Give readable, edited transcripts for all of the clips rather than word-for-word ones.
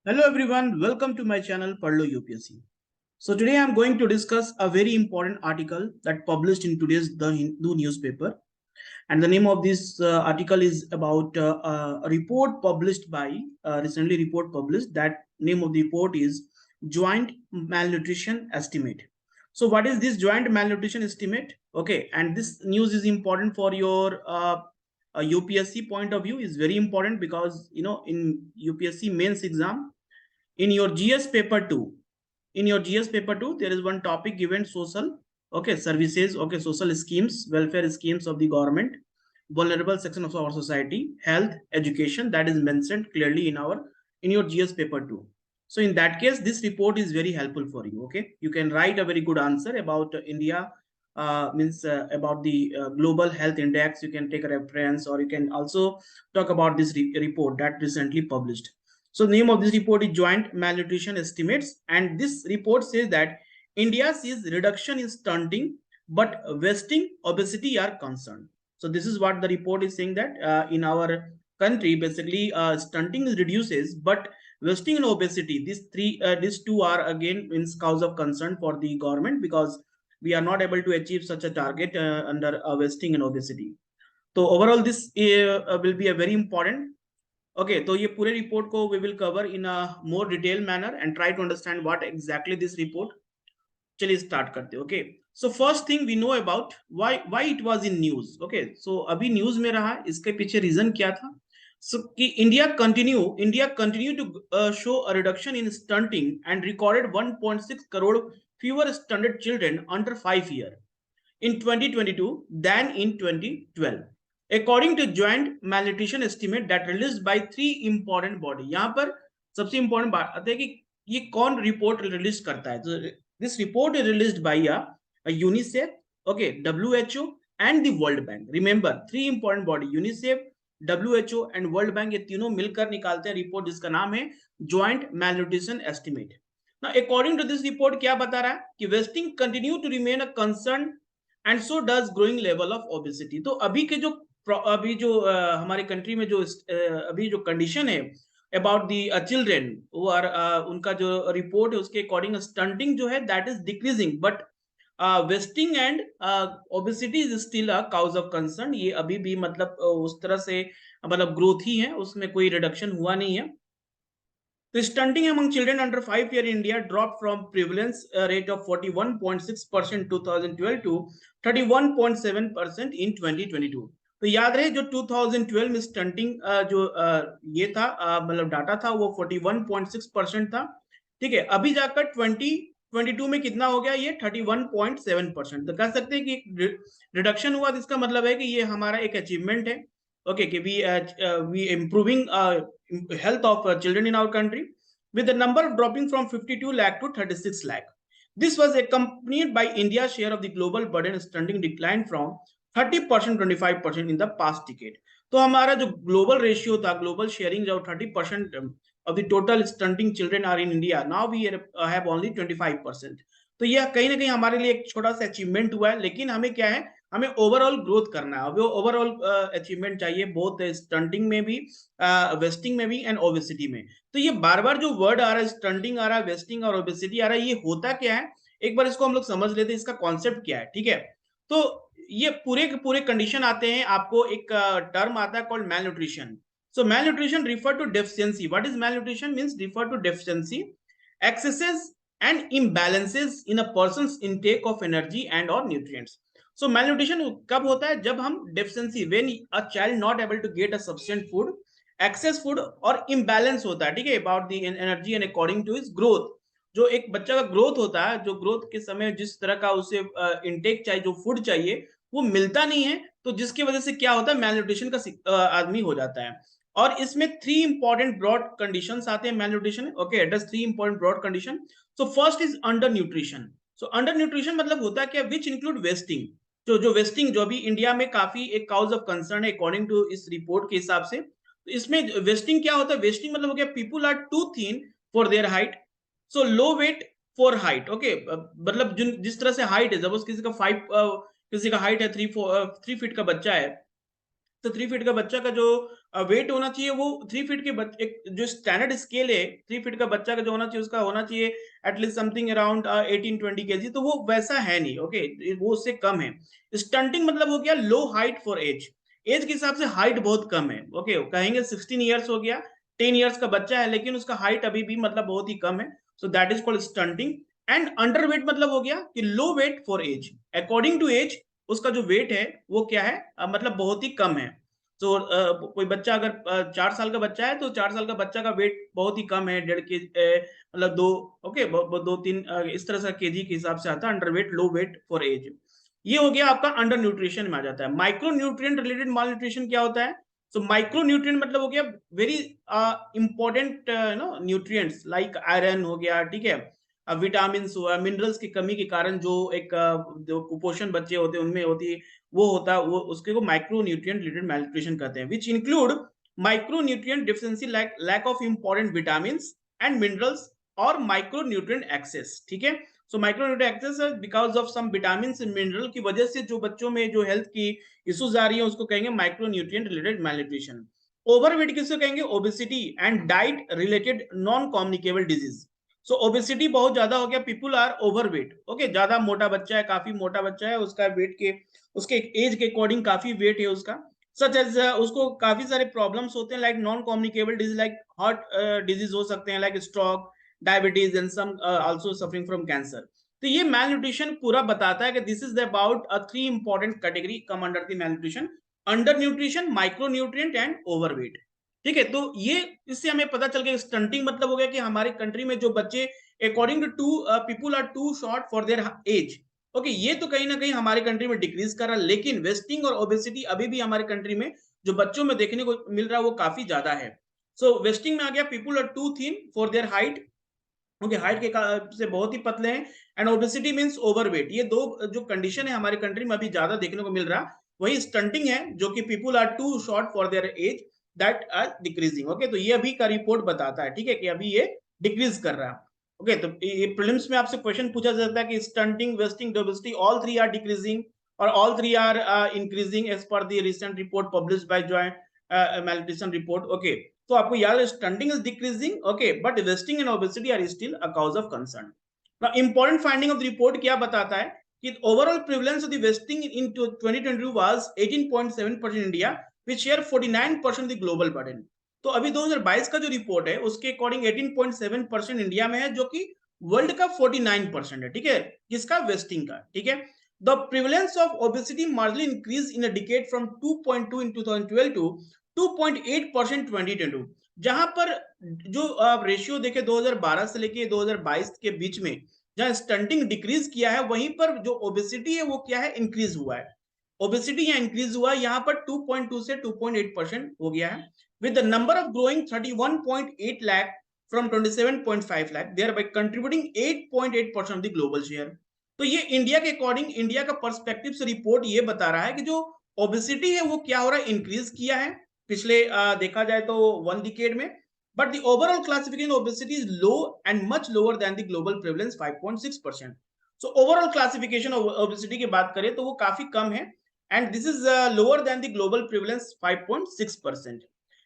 Hello everyone, welcome to my channel Padlo UPSC. So today I am going to discuss a very important article that published in today's The Hindu newspaper, and the name of this article is about a report published by recently report published. That name of the report is Joint Malnutrition Estimate. So what is this joint malnutrition estimate? Okay, and this news is important for your UPSC point of view. Is very important because in UPSC mains exam, in your GS paper 2, there is one topic given: social, okay, services, okay, social schemes, welfare schemes of the government, vulnerable section of our society, health, education, that is mentioned clearly in your GS paper 2. So in that case, this report is very helpful for you. Okay, you can write a very good answer about India, means about the global health index. You can take a reference, or you can also talk about this report that recently published. So the name of this report is Joint Malnutrition Estimates, and this report says that India sees reduction in stunting, but wasting, obesity are concerned. So this is what the report is saying, that in our country, basically stunting reduces, but wasting and obesity, these two are again means cause of concern for the government, because we are not able to achieve such a target under wasting and obesity. So overall, this will be a very important. Okay, तो ये पूरे report को we will cover in a more detailed manner and try to understand what exactly this report. चलिए start करते हैं. Okay, so first thing we know about why it was in news. Okay, so अभी news में रहा, इसके पीछे reason क्या था? So कि India continue to show a reduction in stunting and recorded 1.6 crore fewer stunted children under 5 years in 2022 than in 2012. According to joint malnutrition estimate that released by three important body. यहाँ पर सबसे important बात आती है कि ये कौन report release करता है. तो this report is released by a UNICEF, okay, WHO and the World Bank. Remember, three important body: UNICEF, WHO and World Bank. ये तीनों मिलकर निकालते हैं रिपोर्ट जिसका नाम है Joint Malnutrition Estimate. Now, according to this report, क्या बता रहा है कि wasting continue to remain a concern and so does growing level of obesity. तो अभी जो हमारे कंट्री में जो अभी जो कंडीशन है अबाउट दी चिल्ड्रेन, वो उनका जो रिपोर्ट है उसके अकॉर्डिंग स्टंटिंग जो है that is decreasing, but wasting and obesity is still a cause of concern. ये अभी भी मतलब उस तरह से मतलब ग्रोथ ही है, उसमें कोई रिडक्शन हुआ नहीं है. The stunting among children under 5 years in India dropped from prevalence rate of 41.6% in 2012 to 31.7% in 2022. तो याद रहे जो 2012 में स्टंटिंग जो ये था मतलब डाटा था वो 41.6% था. ठीक है, अभी जाकर 2022 में कितना हो गया, ये 31.7%. तो कह सकते हैं कि रिडक्शन हुआ. इसका मतलब है कि ये हमारा एक अचीवमेंट है. Okay, we improving health of children in our country, with the number dropping from 52 lakh to 36 lakh. This was accompanied by India's share of the global burden stunting decline from 30% 25% in the past decade. तो हमारा जो global ratio था, global sharing जो 30% of the total stunting children are in India, now we have only 25%. तो यह कहीं ना कहीं हमारे लिए एक छोटा सा अचीवमेंट हुआ है, लेकिन हमें क्या है, हमें ओवरऑल ग्रोथ करना है. वो ओवरऑल अचीवमेंट चाहिए, बोथ स्टंटिंग में भी, वेस्टिंग में भी एंड ओबेसिटी में. तो ये बार बार जो वर्ड आ रहा है, स्टंटिंग आ रहा है, वेस्टिंग और ओबेसिटी आ रहा है, ये होता क्या है एक बार इसको हम लोग समझ लेते हैं, इसका कॉन्सेप्ट क्या है. ठीक है, तो ये पूरे के पूरे कंडीशन आते हैं. आपको एक टर्म आता है called malnutrition. So malnutrition refer to deficiency. What is malnutrition? Means refer to deficiency, excesses and imbalances in a person's intake of energy and or nutrients. So malnutrition कब होता है? जब हम deficiency, when a child not able to get a sufficient food, excess food और imbalance होता है. ठीक है, about the energy and according to his growth. जो एक बच्चा का ग्रोथ होता है, जो ग्रोथ के समय जिस तरह का उसे इनटेक चाहिए, जो फूड चाहिए, वो मिलता नहीं है, तो जिसकी वजह से क्या होता है, मैलन्यूट्रिशन का आदमी हो जाता है. और इसमें थ्री इंपॉर्टेंट ब्रॉड कंडीशंस आते हैं malnutrition. Okay, address three important broad condition. So first is undernutrition. So undernutrition मतलब होता है क्या, विच इंक्लूड वेस्टिंग. जो वेस्टिंग जो अभी इंडिया में काफी एक काउज ऑफ कंसर्न है अकॉर्डिंग टू इस रिपोर्ट के हिसाब से. तो इसमें वेस्टिंग क्या होता है? वेस्टिंग मतलब हो गया people are too thin for their height, so low weight for height. Okay, मतलब जिस तरह से हाइट है, सपोज किसी का किसी का हाइट है 3 फीट का बच्चा है, तो 3 फीट का बच्चा का जो वेट होना चाहिए वो 3 फीट के एक जो स्टैंडर्ड स्केल है 3 फीट का बच्चा का जो होना चाहिए उसका होना चाहिए एटलीस्ट समथिंग अराउंड 18-20 kg, तो वो वैसा है नहीं। ओके, वो उससे कम है। स्टंटिंग मतलब हो गया लो हाइट फॉर एज के हिसाब से हाइट बहुत कम है। ओके, कहेंगे 16 ईयर्स हो गया, 10 ईयर्स का बच्चा है लेकिन उसका हाइट अभी भी मतलब बहुत ही कम है, so that is called stunting. And underweight मतलब हो गया कि low weight for age, according to age उसका जो वेट है वो क्या है, मतलब बहुत ही कम है। तो कोई बच्चा अगर 4 साल का बच्चा है तो 4 साल का बच्चा का वेट बहुत ही कम है, 1.5 के मतलब 2, ओके 2-3 इस तरह से केजी के हिसाब से आता है underweight low weight for age. ये हो गया आपका अंडर न्यूट्रिशन में आ जाता है। माइक्रो न्यूट्रिएंट रिलेटेड माल न्यूट्रिशन क्या होता है? सो माइक्रो न्यूट्रिएंट मतलब हो गया very important nutrients like iron हो गया, ठीक है, विटामिन हुआ, मिनरल्स की कमी के कारण जो एक जो कुपोषण बच्चे होते हैं उनमें होती है, वो होता है, वो उसके को माइक्रो न्यूट्रिएंट रिलेटेड मैलन्यूट्रिशन कहते हैं, which include micronutrient deficiency like lack of important vitamin and minerals और माइक्रो न्यूट्रिएंट एक्सेस। ठीक है, so micronutrient excess because of some vitamin mineral की वजह से जो बच्चों में जो हेल्थ की इश्यूज आ रही है उसको कहेंगे micro nutrient related malnutrition. Overweight किसको कहेंगे? Obesity and diet related non communicable disease. So obesity बहुत ज्यादा हो गया, पीपुल आर ओवरवेट, ओके, ज्यादा मोटा बच्चा है, काफी मोटा बच्चा है, उसका वेट के उसके एज के अकॉर्डिंग काफी वेट है उसका, सच एज उसको काफी सारे प्रॉब्लम्स होते हैं like non communicable disease like heart disease हो सकते हैं like stroke, diabetes and some also suffering from cancer. तो ये मैलन्यूट्रिशन पूरा बताता है कि this is about 3 important category come under the malnutrition, under nutrition, micro nutrient and overweight. ठीक है, तो ये इससे हमें पता चल गया स्टंटिंग मतलब हो गया कि हमारे कंट्री में जो बच्चे according to people are too short for their age. Okay, ये तो कहीं ना कहीं हमारे कंट्री में डिक्रीज कर रहा है, लेकिन वेस्टिंग और ओबेसिटी अभी भी हमारे कंट्री में जो बच्चों में देखने को मिल रहा है वो काफी ज्यादा है। सो वेस्टिंग में आ गया people are too thin for their height, okay, height के से बहुत ही पतले हैं, एंड ओबेसिटी मींस ओवरवेट। ये दो जो कंडीशन है हमारे कंट्री में अभी ज्यादा देखने को मिल रहा, वही स्टंटिंग है जो कि people are too short for their age that are decreasing. Okay, तो ये अभी का रिपोर्ट बताता है, ठीक है, कि अभी ये डिक्रीज कर रहा है। ओके, तो ये प्रीलिम्स में आपसे क्वेश्चन पूछा जाता है कि stunting, wasting, obesity all three are decreasing और all three are increasing as per the recent report published by joint malnutrition report. Okay, तो आपको याद है stunting is decreasing, okay, but wasting and obesity are still a cause of concern. Now important finding of the report क्या बताता है कि overall prevalence of the wasting in 2022 was 18.7% in India which share 49% the global burden. तो अभी 2022 का जो report है उसके अकॉर्डिंग 18.7% इंडिया में है जो कि वर्ल्ड का 49% है। ठीक है, किसका? वेस्टिंग का। ठीक है, the prevalence of obesity marginally increase in a decade from 2.2 in 2012 to 2.8% 2022, जहां पर जो आप रेशियो देखे 2012 से लेके 2022 के बीच में जहां स्टंटिंग डिक्रीज किया है वहीं पर जो ओबेसिटी है वो क्या है? इंक्रीज हुआ है। ओबेसिटी यहाँ इंक्रीज हुआ है, यहाँ पर 2.2 से 2.8% हो गया है, with the number of growing 31.8 lakh from 27.5 lakh, thereby contributing 8.8% of the global share। तो ये इंडिया के अकॉर्डिंग, इंडिया का पर्सपेक्टिव से रिपोर्ट ये बता रहा है कि जो ओबेसिटी है वो क्या हो रहा है? इंक्रीज किया है पिछले देखा जाए तो 1 डिकेड में, but the overall classification of obesity is low and much lower than the global prevalence 5.6%। so overall classification of obesity की बात करें तो वो काफी कम है, and this is lower than the global prevalence 5.6%।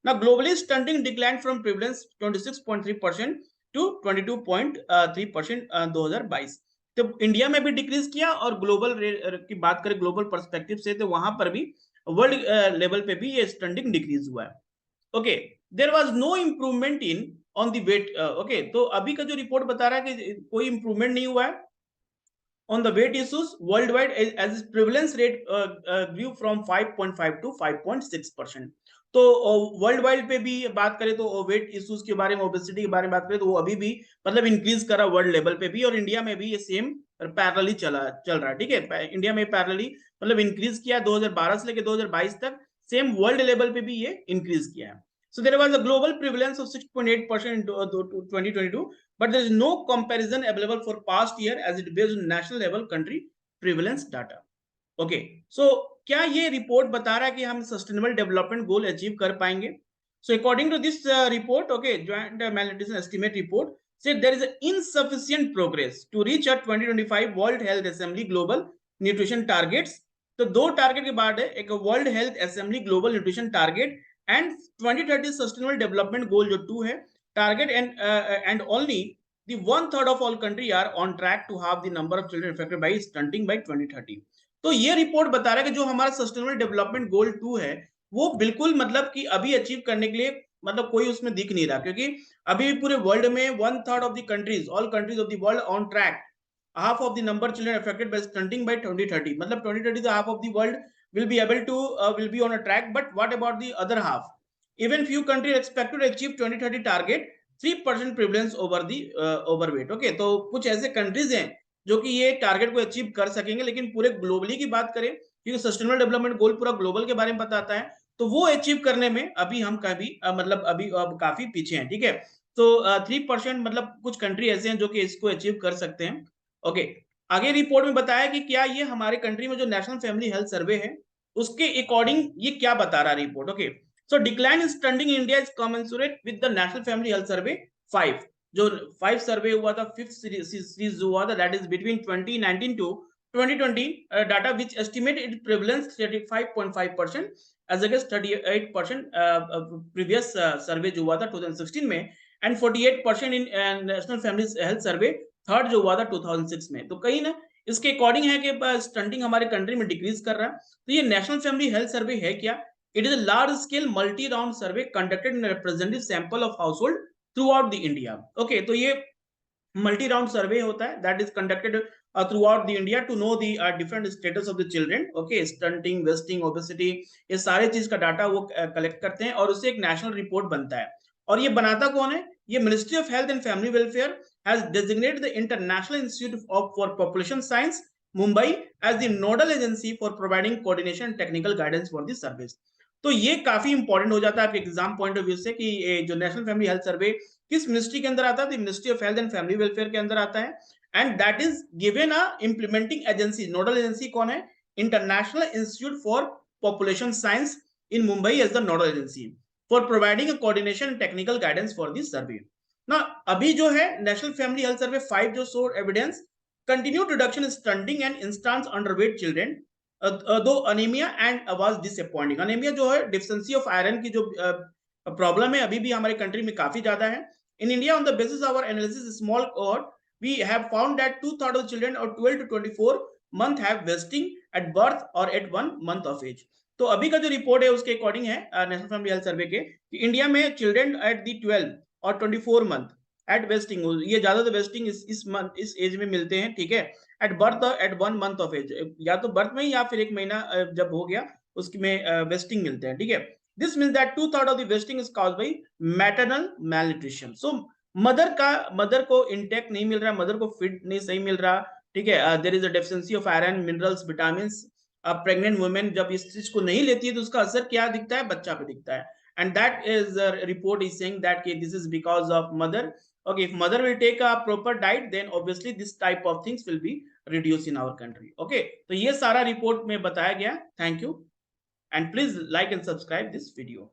now globally stunting declined from prevalence 26.3% to 22.3% 2022। तो India में भी डिक्रीज किया और ग्लोबल की बात करें ग्लोबल पर्सपेक्टिव से तो वहां पर भी वर्ल्ड लेवल पे भी ये स्टंटिंग डिक्रीज हुआ है। Okay, there was no improvement in on the weight. Okay, तो अभी का जो रिपोर्ट बता रहा है कि कोई इंप्रूवमेंट नहीं हुआ है on the weight issues worldwide as its prevalence rate grew from 5.5 to 5.6%। तो वर्ल्ड वाइड पे भी बात करें तो वेट इश्यूज के बारे में, ओबेसिटी के बारे में बात करें तो वो अभी भी मतलब इंक्रीज कर रहा है वर्ल्ड लेवल पे भी, और इंडिया में भी ये सेम पैरेलली चल रहा है। ठीक है, इंडिया में पैरेलली मतलब इंक्रीज किया 2012 से लेकर 2022 तक, सेम वर्ल्ड लेवल पे भी ये इंक्रीज किया है। So there was a global prevalence of 6.8% in 2022, but there is no comparison available for past year as it based on national level country prevalence data। Okay, so क्या ये report बता रहा है कि हम सस्टेनेबल डेवलपमेंट गोल अचीव कर पाएंगे? सो according to this report, okay, joint malnutrition estimate report said there is insufficient progress to reach a 2025 World Health Assembly global nutrition targets। तो दो टारगेट के बाद है, एक world health assembly global nutrition target and 2030 sustainable development goal जो 2 है, target and only the 1/3 of all country are on track to have the number of children affected by stunting by 2030. तो ये report बता रहा है कि जो हमारा सस्टेनेबल डेवलपमेंट गोल 2 है वो बिल्कुल मतलब कि अभी अचीव करने के लिए मतलब कोई उसमें दिख नहीं रहा, क्योंकि अभी पूरे वर्ल्ड में 1/3 of the countries, all countries of the world on track, half of the number children affected by stunting by 2030. मतलब 2030 the half of the world will be able to will be on a track, but what about the other half? Even few countries expected to achieve 2030 target, 3% prevalence over the overweight. Okay, तो कुछ ऐसे countries हैं जो कि ये target को achieve कर सकेंगे, लेकिन पूरे ग्लोबली की बात करें, क्योंकि सस्टेनेबल डेवलपमेंट गोल पूरा ग्लोबल के बारे में बताता है, तो वो अचीव करने में अभी हम कभी मतलब अभी काफी पीछे हैं। ठीक है, तो 3% मतलब कुछ कंट्री ऐसे हैं जो कि इसको अचीव कर सकते हैं। ओके, आगे रिपोर्ट में बताया कि क्या ये हमारे कंट्री में जो नेशनल फैमिली हेल्थ सर्वे है उसके अकॉर्डिंग ये क्या बता रहा है report. Okay, so decline in stunting in India is commensurate with the national family health survey 5, जो 5 सर्वे हुआ था, 5th सीरीज हुआ था, that is between 2019 to 2020 data which estimate it prevalence 35.5% as against 38% previous survey जो हुआ था 2016 में, and 48% in national family health survey third जो हुआ था 2006 में। तो कहीं ना इसके अकॉर्डिंग है कि स्टंटिंग हमारे कंट्री में डिक्रीज कर रहा है। तो ये नेशनल फैमिली हेल्थ सर्वे है क्या? It is a large scale multi round survey conducted in representative sample of household throughout the India. Okay, तो ये मल्टी राउंड सर्वे होता है that is conducted throughout the India to know the different status of the children. Okay, stunting, wasting, obesity, ये सारे चीज का data वो collect करते हैं और उससे एक नेशनल रिपोर्ट बनता है। और ये बनाता कौन है? ये ministry of health and family welfare has designated the International Institute for Population Science, Mumbai, as the nodal agency for providing coordination and technical guidance for the service. तो ये काफी इंपॉर्टेंट हो जाता है आपके एग्जाम पॉइंट ऑफ व्यू से कि जो नेशनल फैमिली हेल्थ सर्वे किस मिनिस्ट्री के अंदर आता है? Ministry of health and family welfare के अंदर आता है, and that is given a implementing agency. Nodal agency कौन है? International Institute for Population Science in Mumbai as the nodal agency for providing a coordination and technical guidance for this survey ना। अभी जो है नेशनल फैमिली हेल्थ सर्वे 5 जो show evidence continued reduction in stunting and instance underweight children, though anaemia and was disappointing. Anaemia जो है deficiency of iron की जो problem है अभी भी हमारे कंट्री में काफी ज्यादा है। In India on the basis of our analysis small cohort we have found that 2/3 of children or 12 to 24 month have wasting at birth or at 1 month of age। तो अभी का जो रिपोर्ट है उसके अकॉर्डिंग है नेशनल फैमिली हेल्थ सर्वे के कि India में चिल्ड्रन एट द 12 और 24 मंथ एट वेस्टिंग, ये ज्यादातर वेस्टिंग इस एज में मिलते हैं। ठीक है, at birth at 1 month of age, या तो बर्थ में या फिर 1 महीना जब हो गया उसमें वेस्टिंग मिलते हैं। ठीक है, this means that 2/3 of the wasting is caused by maternal malnutrition. So mother को इंटेक्ट नहीं मिल रहा, मदर को फीड नहीं सही मिल रहा। ठीक है, there is a deficiency of iron, minerals, vitamins. Pregnant women जब इस चीज को नहीं लेती है तो उसका असर क्या दिखता है? बच्चा पे दिखता है। And that is report is saying that this is because of mother. Okay, if mother will take a proper diet, then obviously this type of things will be reduced in our country. Okay, तो ये सारा report में बताया गया। Thank you and please like and subscribe this video.